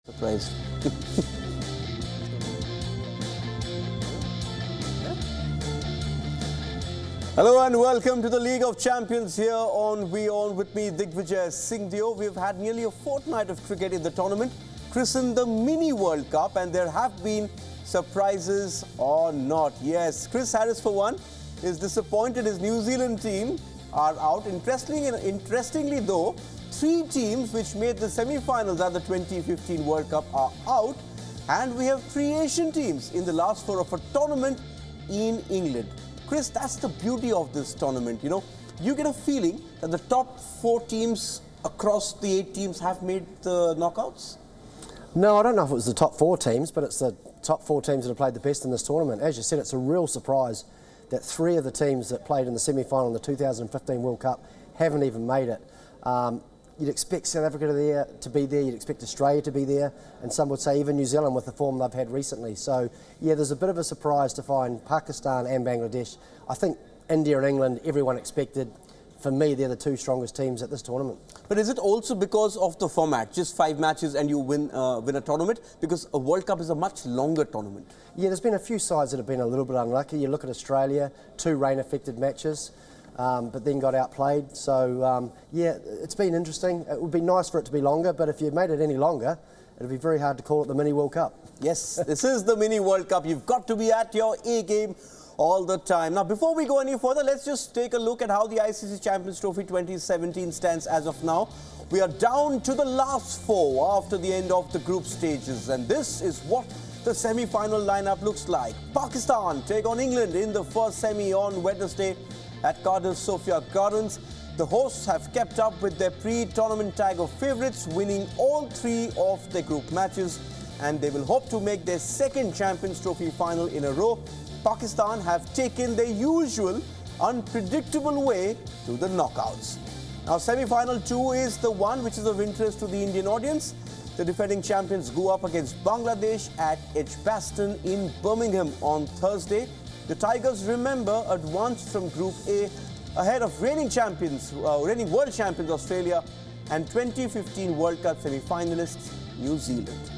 Surprised. Hello and welcome to the League of Champions here on WION. With me, Digvijay Singhdeo. We've had nearly a fortnight of cricket in the tournament, christened the Mini World Cup, and there have been surprises or not. Yes, Chris Harris, for one, is disappointed his New Zealand team are out. Interestingly though, 3 teams which made the semi-finals at the 2015 World Cup are out, and we have 3 Asian teams in the last 4 of a tournament in England. Chris, that's the beauty of this tournament, you know. You get a feeling that the top 4 teams across the 8 teams have made the knockouts? No, I don't know if it was the top 4 teams, but it's the top 4 teams that have played the best in this tournament. As you said, it's a real surprise that 3 of the teams that played in the semi-final in the 2015 World Cup haven't even made it. You'd expect South Africa to be there, you'd expect Australia to be there, and some would say even New Zealand with the form they've had recently. So, yeah, there's a bit of a surprise to find Pakistan and Bangladesh. I think India and England, everyone expected. For me, they're the 2 strongest teams at this tournament. But is it also because of the format, just 5 matches and you win a tournament? Because a World Cup is a much longer tournament. Yeah, there's been a few sides that have been a little bit unlucky. You look at Australia, 2 rain-affected matches. But then got outplayed. So, yeah, it's been interesting. It would be nice for it to be longer, but if you made it any longer, it would be very hard to call it the Mini World Cup. Yes, this is the Mini World Cup. You've got to be at your A-game all the time. Now, before we go any further, let's just take a look at how the ICC Champions Trophy 2017 stands as of now. We are down to the last 4 after the end of the group stages, and this is what the semi-final lineup looks like. Pakistan take on England in the first semi on Wednesday at Cardiff Sophia Gardens. The hosts have kept up with their pre-tournament tag of favourites, winning all 3 of their group matches, and they will hope to make their 2nd Champions Trophy final in a row. Pakistan have taken their usual unpredictable way to the knockouts. Now, semi-final 2 is the one which is of interest to the Indian audience. The defending champions go up against Bangladesh at Edgbaston in Birmingham on Thursday. The Tigers, remember, advanced from Group A ahead of reigning world champions Australia and 2015 World Cup semi-finalists New Zealand.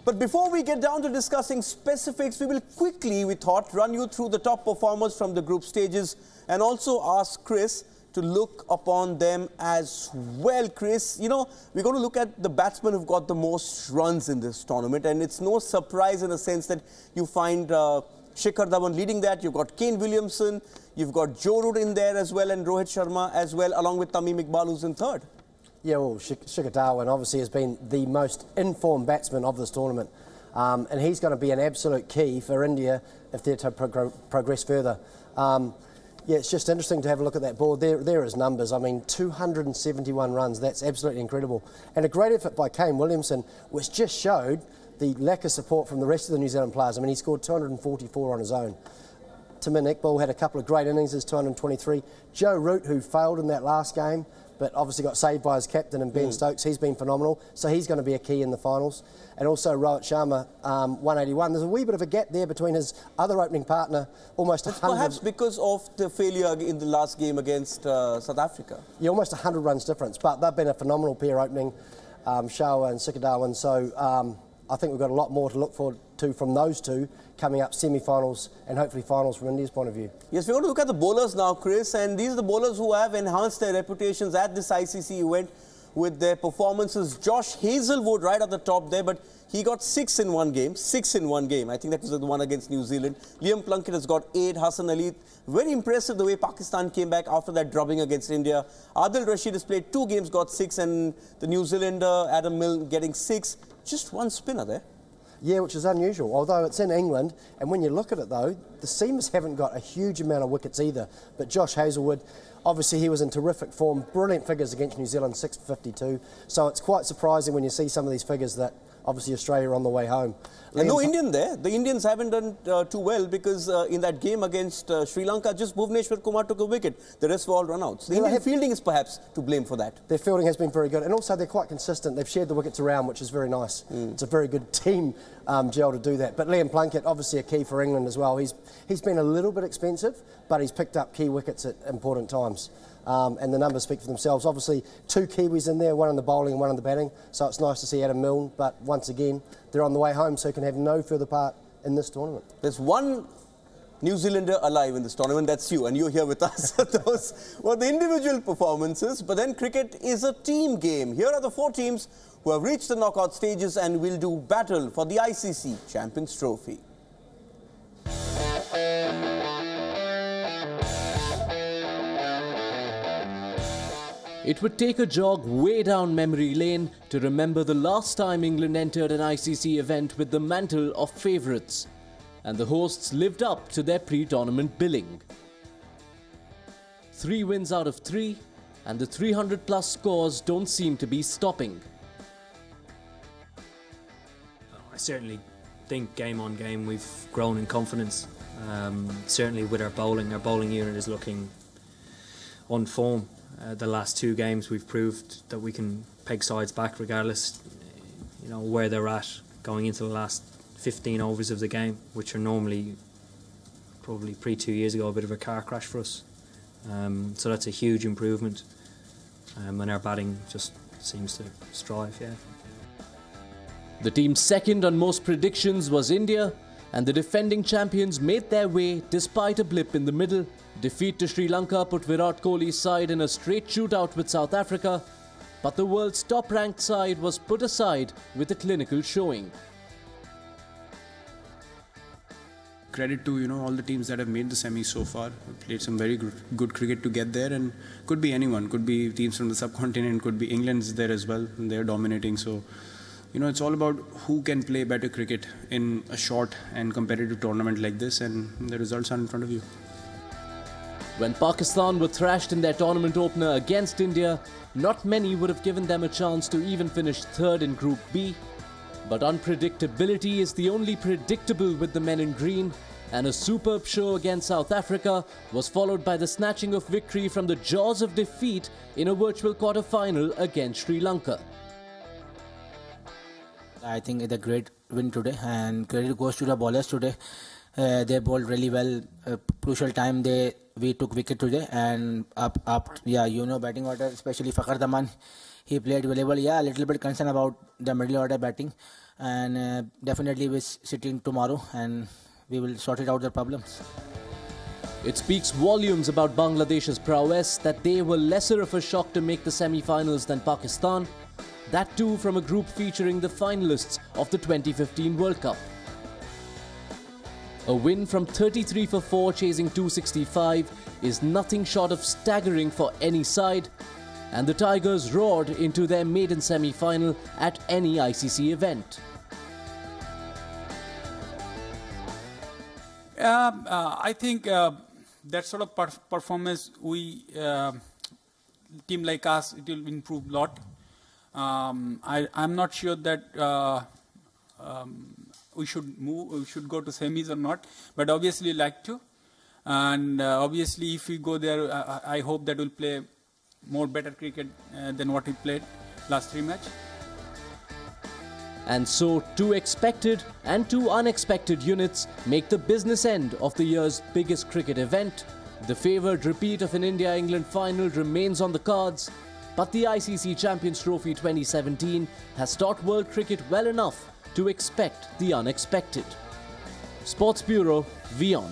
But before we get down to discussing specifics, we will quickly, we thought, run you through the top performers from the group stages and also ask Chris to look upon them as well. Chris, you know, we're going to look at the batsmen who've got the most runs in this tournament, and it's no surprise in the sense that you find Shikhar Dhawan leading that. You've got Kane Williamson, you've got Joe Root in there as well, and Rohit Sharma as well, along with Tamim Iqbal, who's in 3rd. Yeah, well, Shikhar Dhawan obviously has been the most informed batsman of this tournament, and he's going to be an absolute key for India if they're to progress further. Yeah, it's just interesting to have a look at that board. There is numbers. I mean, 271 runs. That's absolutely incredible. And a great effort by Kane Williamson, which just showed the lack of support from the rest of the New Zealand players. I mean, he scored 244 on his own. Tamim Iqbal had a couple of great innings, 223. Joe Root, who failed in that last game, but obviously got saved by his captain and Ben Stokes. He's been phenomenal, so he's going to be a key in the finals. And also Rohit Sharma, 181. There's a wee bit of a gap there between his other opening partner, almost 100. Perhaps because of the failure in the last game against South Africa. Yeah, almost 100 runs difference, but they've been a phenomenal pair opening, Shawa and Shikhar Dhawan. So I think we've got a lot more to look forward to from those 2 coming up semi-finals and hopefully finals from India's point of view. Yes, we're going to look at the bowlers now, Chris, and these are the bowlers who have enhanced their reputations at this ICC event with their performances. Josh Hazlewood right at the top there, but he got 6 in one game. 6 in one game. I think that was the one against New Zealand. Liam Plunkett has got 8. Hassan Ali, very impressive the way Pakistan came back after that drubbing against India. Adil Rashid has played 2 games, got 6, and the New Zealander Adam Milne getting 6. Just 1 spinner there. Yeah, which is unusual, although it's in England, and when you look at it though, the seamers haven't got a huge amount of wickets either. But Josh Hazlewood, obviously he was in terrific form, brilliant figures against New Zealand, 652. So it's quite surprising when you see some of these figures that obviously Australia are on the way home. And no Indian there. The Indians haven't done too well because in that game against Sri Lanka, just Bhuvneshwar Kumar took a wicket. The rest were all run-outs. The Indian fielding is perhaps to blame for that. Their fielding has been very good, and also they're quite consistent. They've shared the wickets around, which is very nice. It's a very good team gel to do that. But Liam Plunkett, obviously a key for England as well. He's been a little bit expensive, but he's picked up key wickets at important times. and the numbers speak for themselves. Obviously, 2 Kiwis in there, one in the bowling and one in the batting, so it's nice to see Adam Milne, but once again, they're on the way home, so can have no further part in this tournament. There's one New Zealander alive in this tournament, that's you, and you're here with us. Those were the individual performances, but then cricket is a team game. Here are the 4 teams who have reached the knockout stages and will do battle for the ICC Champions Trophy. It would take a jog way down memory lane to remember the last time England entered an ICC event with the mantle of favourites, and the hosts lived up to their pre-tournament billing. 3 wins out of 3, and the 300+ scores don't seem to be stopping. I certainly think game on game we've grown in confidence. Certainly with our bowling unit is looking on form. The last 2 games we've proved that we can peg sides back regardless, you know, where they're at going into the last 15 overs of the game, which are normally, probably pre-2 years ago, a bit of a car crash for us. So that's a huge improvement, and our batting just seems to strive, yeah. The team's second on most predictions was India, and the defending champions made their way despite a blip in the middle. Defeat to Sri Lanka put Virat Kohli's side in a straight shootout with South Africa, but the world's top-ranked side was put aside with a clinical showing. Credit to all the teams that have made the semis so far. Played some very good cricket to get there, and could be anyone, could be teams from the subcontinent, could be England's there as well. They're dominating, so it's all about who can play better cricket in a short and competitive tournament like this, and the results are in front of you. When Pakistan were thrashed in their tournament opener against India, not many would have given them a chance to even finish 3rd in Group B. But unpredictability is the only predictable with the men in green, and a superb show against South Africa was followed by the snatching of victory from the jaws of defeat in a virtual quarter-final against Sri Lanka. I think it's a great win today, and credit goes to the bowlers today. They bowled really well. Crucial time we took wicket today, and batting order, especially Fakhar Zaman, he played really well. Yeah, a little bit concerned about the middle order batting, and definitely we're sitting tomorrow and we will sort it out the problems. It speaks volumes about Bangladesh's prowess that they were lesser of a shock to make the semi-finals than Pakistan. That too from a group featuring the finalists of the 2015 World Cup. A win from 33 for 4 chasing 265 is nothing short of staggering for any side, and the Tigers roared into their maiden semi-final at any ICC event. I think that sort of performance, team like us, it will improve a lot. I'm not sure that we should go to semis or not, but obviously like to. And obviously if we go there, I hope that we'll play more better cricket than what we played last 3 matches. And so 2 expected and 2 unexpected units make the business end of the year's biggest cricket event. The favoured repeat of an India-England final remains on the cards, but the ICC Champions Trophy 2017 has taught world cricket well enough to expect the unexpected. Sports Bureau, WION.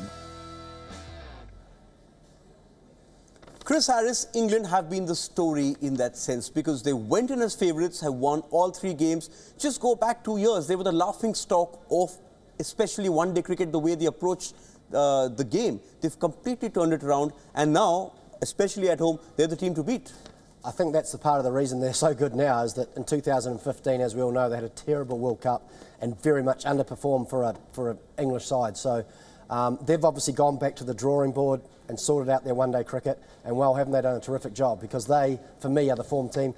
Chris Harris, England have been the story in that sense because they went in as favourites, have won all 3 games. Just go back 2 years, they were the laughing stock of especially one-day cricket, the way they approached the game. They've completely turned it around, and now, especially at home, they're the team to beat. I think that's the part of the reason they're so good now is that in 2015, as we all know, they had a terrible World Cup and very much underperformed for an English side. So they've obviously gone back to the drawing board and sorted out their one-day cricket, and well, haven't they done a terrific job, because they, for me, are the form team.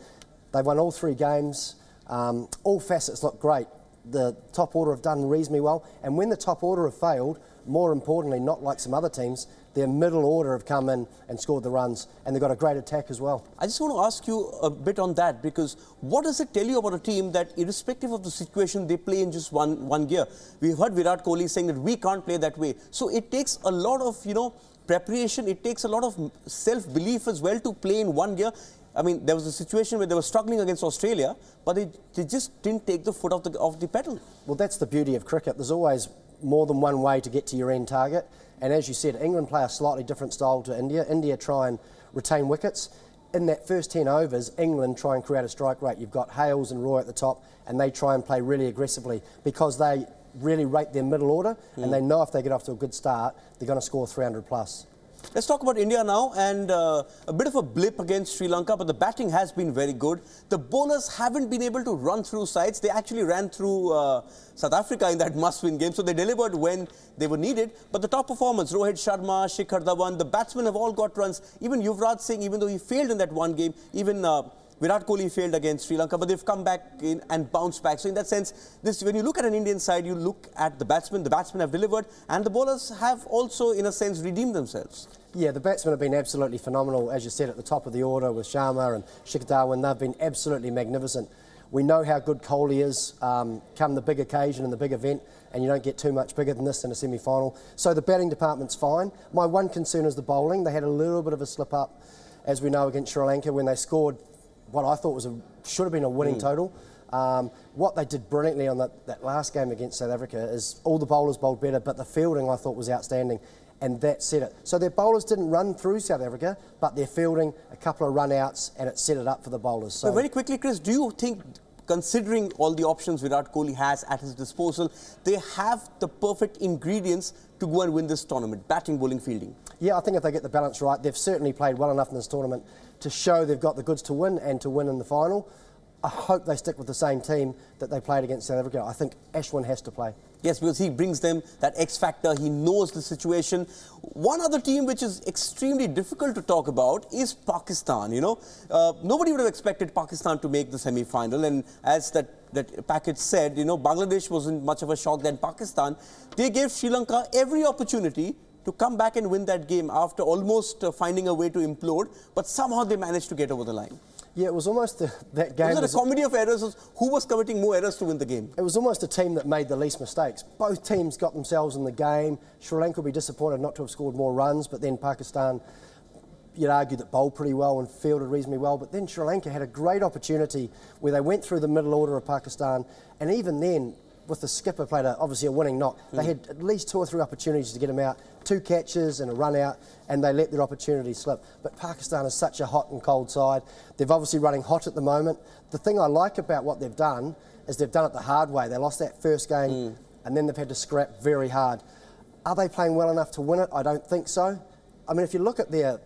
They won all 3 games. All facets look great. The top order have done reasonably well, and when the top order have failed, more importantly, not like some other teams, their middle order have come in and scored the runs, and they've got a great attack as well. I just want to ask you a bit on that, because what does it tell you about a team that, irrespective of the situation, they play in just one gear? We've heard Virat Kohli saying that we can't play that way. So it takes a lot of, preparation. It takes a lot of self-belief as well to play in one gear. I mean, there was a situation where they were struggling against Australia, but they just didn't take the foot off the pedal. Well, that's the beauty of cricket. There's always more than one way to get to your end target. And as you said, England play a slightly different style to India. India try and retain wickets. In that first 10 overs, England try and create a strike rate. You've got Hales and Roy at the top, and they try and play really aggressively because they really rate their middle order, and they know if they get off to a good start, they're going to score 300 plus. Let's talk about India now, and a bit of a blip against Sri Lanka, but the batting has been very good. The bowlers haven't been able to run through sides. They actually ran through South Africa in that must-win game, so they delivered when they were needed. But the top performance, Rohit Sharma, Shikhar Dhawan, the batsmen have all got runs. Even Yuvraj Singh, even though he failed in that one game, even Virat Kohli failed against Sri Lanka, but they've come back in and bounced back. So in that sense, when you look at an Indian side, you look at the batsmen have delivered, and the bowlers have also, in a sense, redeemed themselves. Yeah, the batsmen have been absolutely phenomenal, as you said, at the top of the order with Sharma and Shikhar Dhawan. They've been absolutely magnificent. We know how good Kohli is come the big occasion and the big event, and you don't get too much bigger than this in a semi-final. So the batting department's fine. My one concern is the bowling. They had a little bit of a slip-up, as we know, against Sri Lanka when they scored what I thought should have been a winning total. What they did brilliantly on that last game against South Africa is all the bowlers bowled better, but the fielding I thought was outstanding, and that set it. So their bowlers didn't run through South Africa, but their fielding, a couple of run-outs, and it set it up for the bowlers. So very quickly, Chris, do you think, considering all the options Virat Kohli has at his disposal, they have the perfect ingredients to go and win this tournament, batting, bowling, fielding? Yeah, I think if they get the balance right, they've certainly played well enough in this tournament to show they've got the goods to win and to win in the final. I hope they stick with the same team that they played against South Africa. I think Ashwin has to play. Yes, because he brings them that X factor. He knows the situation. One other team which is extremely difficult to talk about is Pakistan. You know, nobody would have expected Pakistan to make the semi-final, and as that package said, you know, Bangladesh wasn't much of a shock than Pakistan. They gave Sri Lanka every opportunity to come back and win that game after almost finding a way to implode, but somehow they managed to get over the line. Yeah, it was almost that game. Was it a comedy of errors? Who was committing more errors to win the game? It was almost a team that made the least mistakes. Both teams got themselves in the game. Sri Lanka will be disappointed not to have scored more runs, but then Pakistan, you'd argue, that bowled pretty well and fielded reasonably well. But then Sri Lanka had a great opportunity where they went through the middle order of Pakistan, and even then, with the skipper played obviously a winning knock, they had at least 2 or 3 opportunities to get him out, 2 catches and a run out, and they let their opportunity slip. But Pakistan is such a hot and cold side. They're obviously running hot at the moment. The thing I like about what they've done is they've done it the hard way. They lost that first game and then they've had to scrap very hard. Are they playing well enough to win it? I don't think so. I mean, if you look at their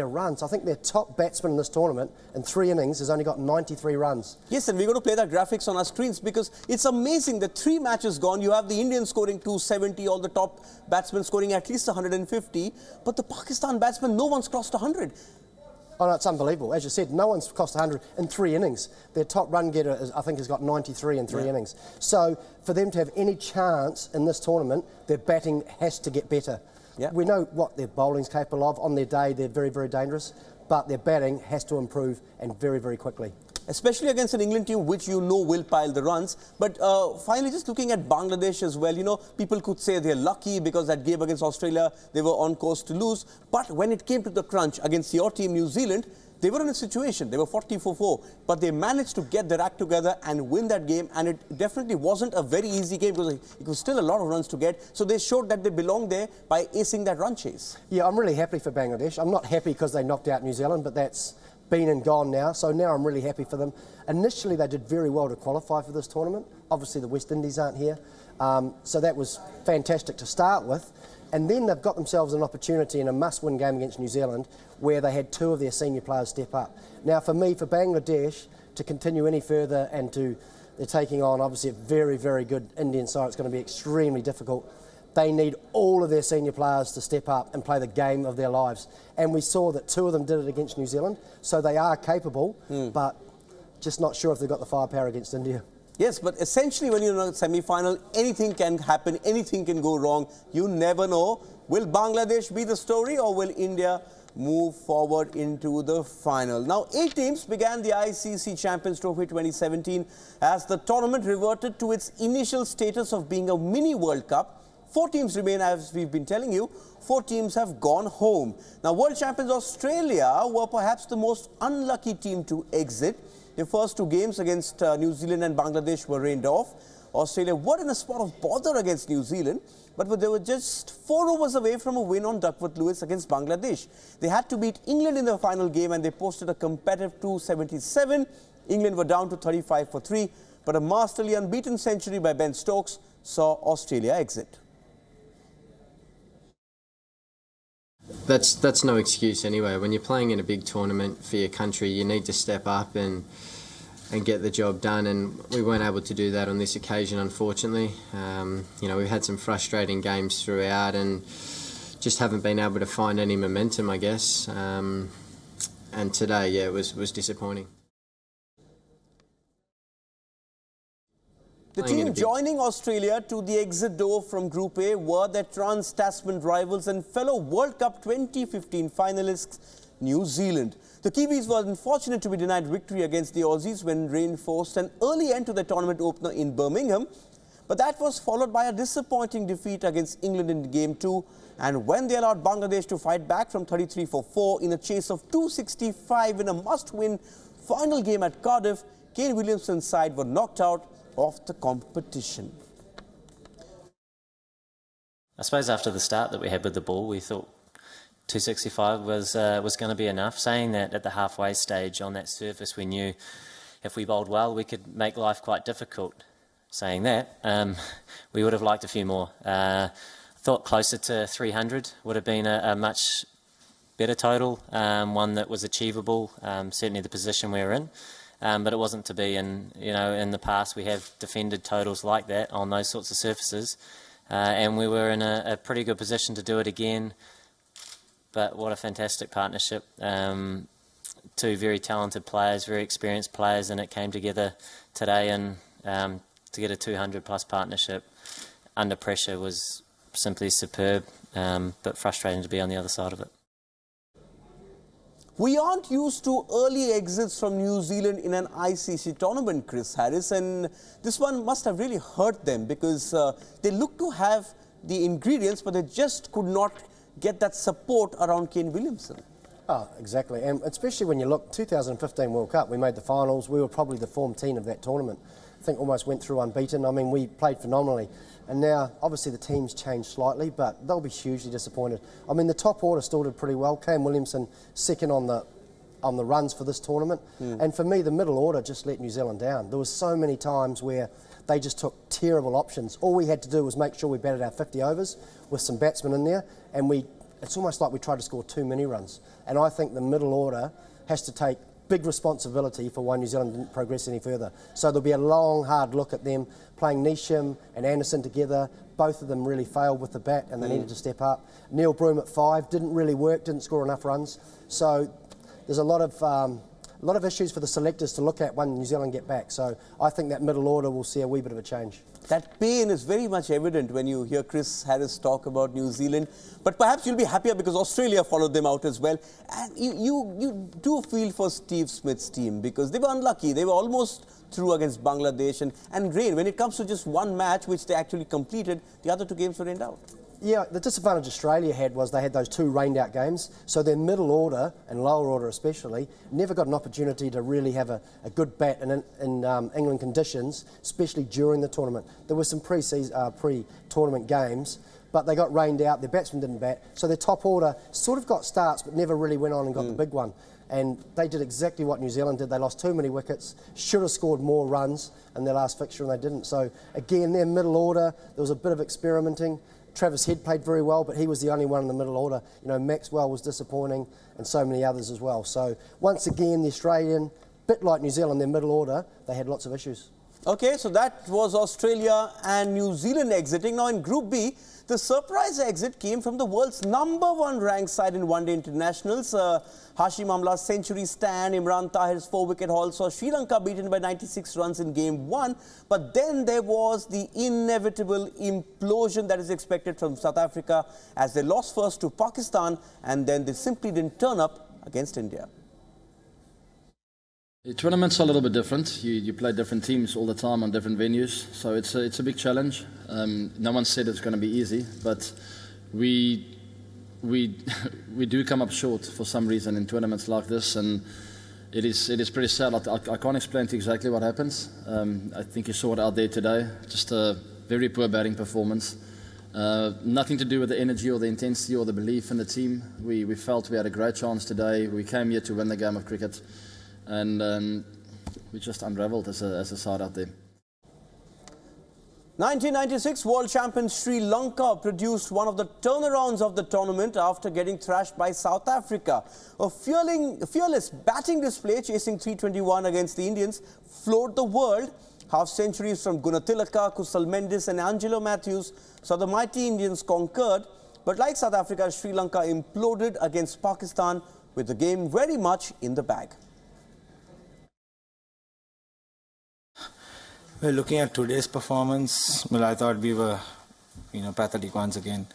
runs, I think their top batsman in this tournament in 3 innings has only got 93 runs. Yes, and we're going to play that graphics on our screens because it's amazing that 3 matches gone, you have the Indians scoring 270, all the top batsmen scoring at least 150, but the Pakistan batsmen, no one's crossed 100. Oh no, it's unbelievable. As you said, no one's crossed 100 in 3 innings. Their top run getter, I think, has got 93 in 3 innings. So for them to have any chance in this tournament, their batting has to get better. Yeah. We know what their bowling's capable of. On their day, they're very, very dangerous, but their batting has to improve, and very, very quickly. Especially against an England team which you know will pile the runs. But finally, just looking at Bangladesh as well, you know, people could say they're lucky because that game against Australia, they were on course to lose. But when it came to the crunch against your team, New Zealand, they were in a situation, they were 40 for 4, but they managed to get their act together and win that game, and it definitely wasn't a very easy game because it was still a lot of runs to get, so they showed that they belong there by acing that run chase. Yeah, I'm really happy for Bangladesh. I'm not happy because they knocked out New Zealand, but that's been and gone now, so now I'm really happy for them. Initially, they did very well to qualify for this tournament. Obviously, the West Indies aren't here, so that was fantastic to start with. And then they've got themselves an opportunity in a must-win game against New Zealand where they had 2 of their senior players step up. Now, for me, for Bangladesh to continue any further and they're taking on, obviously, a very, very good Indian side. It's going to be extremely difficult. They need all of their senior players to step up and play the game of their lives. And we saw that 2 of them did it against New Zealand, so they are capable, but just not sure if they've got the firepower against India. Yes, but essentially when you're in a semi-final, anything can happen, anything can go wrong. You never know. Will Bangladesh be the story, or will India move forward into the final? Now, 8 teams began the ICC Champions Trophy 2017 as the tournament reverted to its initial status of being a mini World Cup 4 teams remain, as we've been telling you. 4 teams have gone home. Now, world champions Australia were perhaps the most unlucky team to exit. The first 2 games against New Zealand and Bangladesh were rained off. Australia were in a spot of bother against New Zealand, but they were just 4 overs away from a win on Duckworth Lewis against Bangladesh. They had to beat England in the final game and they posted a competitive 277. England were down to 35 for 3, but a masterly unbeaten century by Ben Stokes saw Australia exit. That's no excuse anyway. When you're playing in a big tournament for your country, you need to step up and get the job done, and we weren't able to do that on this occasion, unfortunately. You know, we've had some frustrating games throughout and just haven't been able to find any momentum, I guess. And today, yeah, it was disappointing. The team joining Australia to the exit door from Group A were their trans-Tasman rivals and fellow World Cup 2015 finalists, New Zealand. The Kiwis were unfortunate to be denied victory against the Aussies when rain forced an early end to the tournament opener in Birmingham. But that was followed by a disappointing defeat against England in Game 2. And when they allowed Bangladesh to fight back from 33 for 4 in a chase of 265 in a must-win final game at Cardiff, Kane Williamson's side were knocked out of the competition. I suppose after the start that we had with the ball, we thought 265 was going to be enough. Saying that at the halfway stage on that surface, we knew if we bowled well, we could make life quite difficult. Saying that, we would have liked a few more. Thought closer to 300 would have been a much better total, one that was achievable, certainly the position we were in. But it wasn't to be, and you know, in the past we have defended totals like that on those sorts of surfaces, and we were in a pretty good position to do it again. But what a fantastic partnership. 2 very talented players, very experienced players, and it came together today, and to get a 200-plus partnership under pressure was simply superb, but frustrating to be on the other side of it. We aren't used to early exits from New Zealand in an ICC tournament, Chris Harris, and this one must have really hurt them because they look to have the ingredients, but they just could not get that support around Kane Williamson. Oh, exactly, and especially when you look, 2015 World Cup, we made the finals, we were probably the form team of that tournament. I think almost went through unbeaten. I mean, we played phenomenally. And now, obviously, the team's changed slightly, but they'll be hugely disappointed. I mean, the top order still did pretty well. Kane Williamson, second on the runs for this tournament. And for me, the middle order just let New Zealand down. There was so many times where they just took terrible options. All we had to do was make sure we batted our 50 overs with some batsmen in there, and it's almost like we tried to score too many runs. And I think the middle order has to take big responsibility for why New Zealand didn't progress any further. So there'll be a long, hard look at them playing Neesham and Anderson together. Both of them really failed with the bat and they needed to step up. Neil Broom at 5 didn't really work, didn't score enough runs. So there's a lot of issues for the selectors to look at when New Zealand get back. So I think that middle order will see a wee bit of a change. That pain is very much evident when you hear Chris Harris talk about New Zealand. But perhaps you'll be happier because Australia followed them out as well. And you do feel for Steve Smith's team because they were unlucky. They were almost through against Bangladesh. And rain, when it comes to just one match, which they actually completed, the other 2 games were rained out. Yeah, the disadvantage Australia had was they had those 2 rained-out games, so their middle order, and lower order especially, never got an opportunity to really have a good bat in England conditions, especially during the tournament. There were some pre-tournament games, but they got rained out, their batsmen didn't bat, so their top order sort of got starts, but never really went on and got the big one. And they did exactly what New Zealand did. They lost too many wickets, should have scored more runs in their last fixture, and they didn't. So, again, their middle order, there was a bit of experimenting. Travis Head played very well, but he was the only one in the middle order. You know, Maxwell was disappointing and so many others as well. So once again, the Australian, bit like New Zealand, their middle order, they had lots of issues. Okay, so that was Australia and New Zealand exiting. Now in Group B, the surprise exit came from the world's #1 ranked side in one-day internationals. Hashim Amla's century stand, Imran Tahir's 4-wicket haul saw Sri Lanka beaten by 96 runs in Game 1. But then there was the inevitable implosion that is expected from South Africa as they lost first to Pakistan and then they simply didn't turn up against India. The tournament's a little bit different. You play different teams all the time on different venues, so it's a big challenge. No one said it's going to be easy, but we do come up short for some reason in tournaments like this, and it is pretty sad. I can't explain to you exactly what happens. I think you saw it out there today. Just a very poor batting performance. Nothing to do with the energy or the intensity or the belief in the team. We felt we had a great chance today. We came here to win the game of cricket, and we just unravelled as a side out there. 1996 World Champion Sri Lanka produced one of the turnarounds of the tournament after getting thrashed by South Africa. A fearless batting display chasing 321 against the Indians floored the world. Half-centuries from Gunatilaka, Kusal Mendis and Angelo Matthews saw the mighty Indians conquered. But like South Africa, Sri Lanka imploded against Pakistan with the game very much in the bag. Well, looking at today's performance, well, I thought we were, pathetic once again.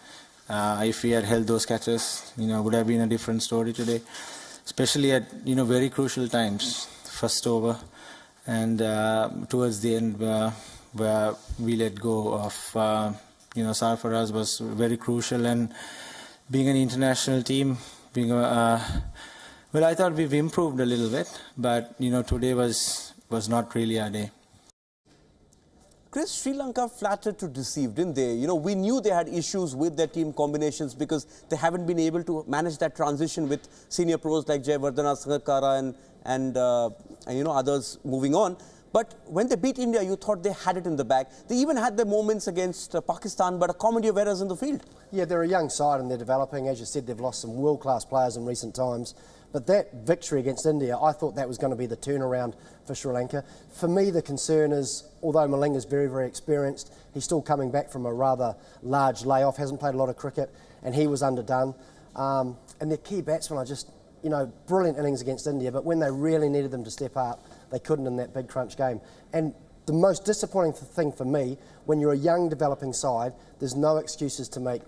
If we had held those catches, would have been a different story today. Especially at, very crucial times. First over and towards the end where we let go of, Sarfaraz was very crucial. And being an international team, well, I thought we've improved a little bit, but, today was not really our day. Chris, Sri Lanka flattered to deceive, didn't they? We knew they had issues with their team combinations because they haven't been able to manage that transition with senior pros like Jayawardena Sangakkara and others moving on. But when they beat India, you thought they had it in the bag. They even had their moments against Pakistan, but a comedy of errors in the field. Yeah, they're a young side and they're developing. As you said, they've lost some world-class players in recent times. But that victory against India, I thought that was going to be the turnaround for Sri Lanka. For me, the concern is, although Malinga's very, very experienced, he's still coming back from a rather large layoff, hasn't played a lot of cricket, and he was underdone. And their key batsmen are just, brilliant innings against India, but when they really needed them to step up, they couldn't in that big crunch game. And the most disappointing thing for me, when you're a young developing side, there's no excuses to make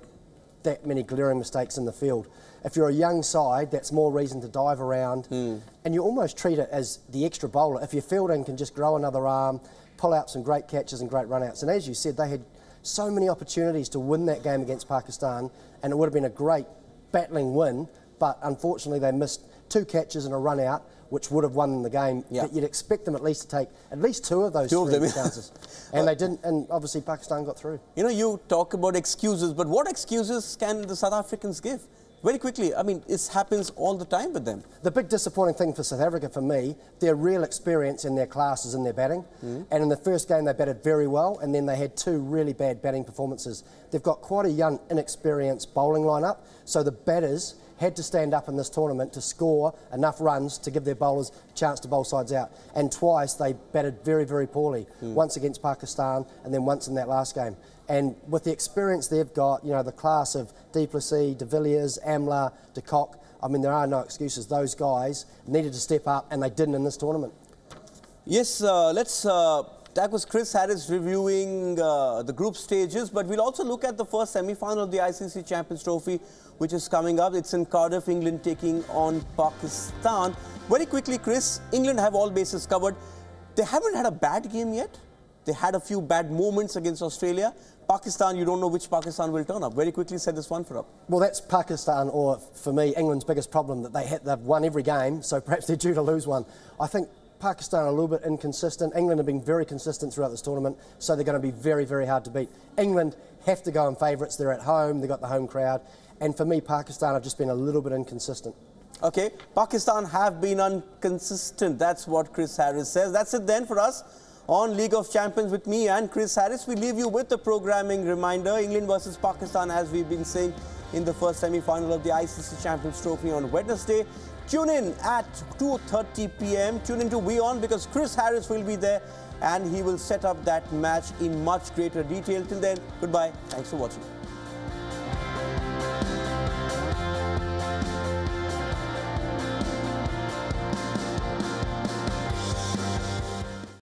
that many glaring mistakes in the field. If you're a young side, that's more reason to dive around, and you almost treat it as the extra bowler. If your fielding can just grow another arm, pull out some great catches and great run-outs. And as you said, they had so many opportunities to win that game against Pakistan, and it would have been a great battling win, but unfortunately they missed 2 catches and a run-out, which would have won the game. Yeah. But you'd expect them at least to take at least 2 of those 3 chances. And they didn't, and obviously Pakistan got through. You talk about excuses, but what excuses can the South Africans give? Very quickly, this happens all the time with them. The big disappointing thing for South Africa, for me, their real experience in their class is in their batting. And in the first game, they batted very well, and then they had 2 really bad batting performances. They've got quite a young, inexperienced bowling lineup, so the batters had to stand up in this tournament to score enough runs to give their bowlers a chance to bowl sides out. And twice they batted very, very poorly. Once against Pakistan and then once in that last game. And with the experience they've got, the class of Du Plessis, De Villiers, Amla, De Kock, there are no excuses. Those guys needed to step up and they didn't in this tournament. Yes, that was Chris Harris reviewing the group stages, but we'll also look at the first semi-final of the ICC Champions Trophy, which is coming up. It's in Cardiff, England taking on Pakistan. Very quickly, Chris, England have all bases covered. They haven't had a bad game yet. They had a few bad moments against Australia. Pakistan, you don't know which Pakistan will turn up. Very quickly set this one for up. Well, that's Pakistan, or for me, England's biggest problem, that they've won every game, so perhaps they're due to lose one. I think Pakistan are a little bit inconsistent. England have been very consistent throughout this tournament, so they're going to be very, very hard to beat. England have to go in favourites. They're at home. They've got the home crowd. And for me, Pakistan have just been a little bit inconsistent. Okay, Pakistan have been inconsistent. That's what Chris Harris says. That's it then for us on League of Champions with me and Chris Harris. We leave you with the programming reminder. England versus Pakistan, as we've been saying, in the first semi-final of the ICC Champions Trophy on Wednesday. Tune in at 2:30 p.m. Tune in to WION because Chris Harris will be there and he will set up that match in much greater detail. Till then, goodbye. Thanks for watching.